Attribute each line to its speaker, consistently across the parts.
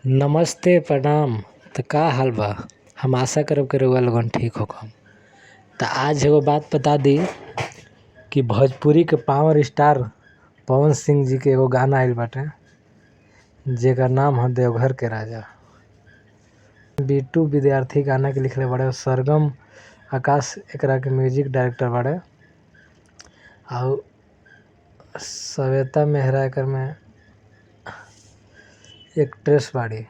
Speaker 1: नमस्ते प्रणाम। तो का हाल बा। हम आशा करब कि रउआ लोगन ठीक होखम। तो आज एगो बात बता दी कि भोजपुरी के पावर स्टार पवन सिंह जी के एगो गाना आइल बाटे जेकर नाम है देवघर के राजा। बिट्टू विद्यार्थी गाना के लिखले बड़े, सरगम आकाश एकरा के म्यूजिक डायरेक्टर बड़े और श्वेता मेहरा एकर में एक्ट्रेस बाड़ी।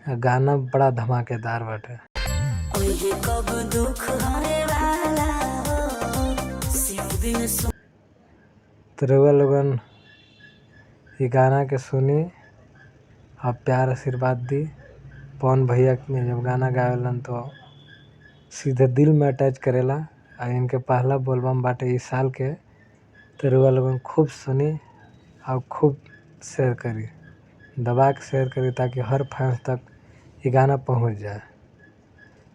Speaker 1: गाना बड़ा धमाकेदार बाटे। तो रउआ लोगन ये गाना के सुनी और प्यार आशीर्वाद दी। पवन भैया में जब गाना गावेलन तो सीधे दिल में अटैच करेला। और इनके पहला बोलबम बाटे इस साल के। तो रउआ लोगन खूब सुनी और खूब शेयर करी, दबा के शेयर करी ताकि हर फैंस तक ये गाना पहुंच जाए।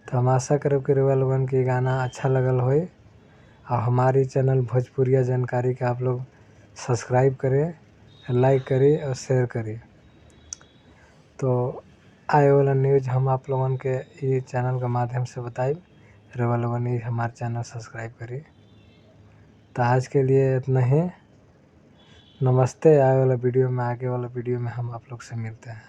Speaker 1: तो हम आशा करब कि रउआ लोगन के गाना अच्छा लगल होई और हमारी चैनल भोजपुरिया जानकारी के आप लोग सब्सक्राइब करें, लाइक करें और शेयर करें। तो आए वाला न्यूज़ हम आप लोगन के ये चैनल के माध्यम से बताई। रउआ लोगन ये हमारे चैनल सब्सक्राइब करें। तो आज के लिए इतना ही। नमस्ते। आगे वाला वीडियो में हम आप लोग से मिलते हैं।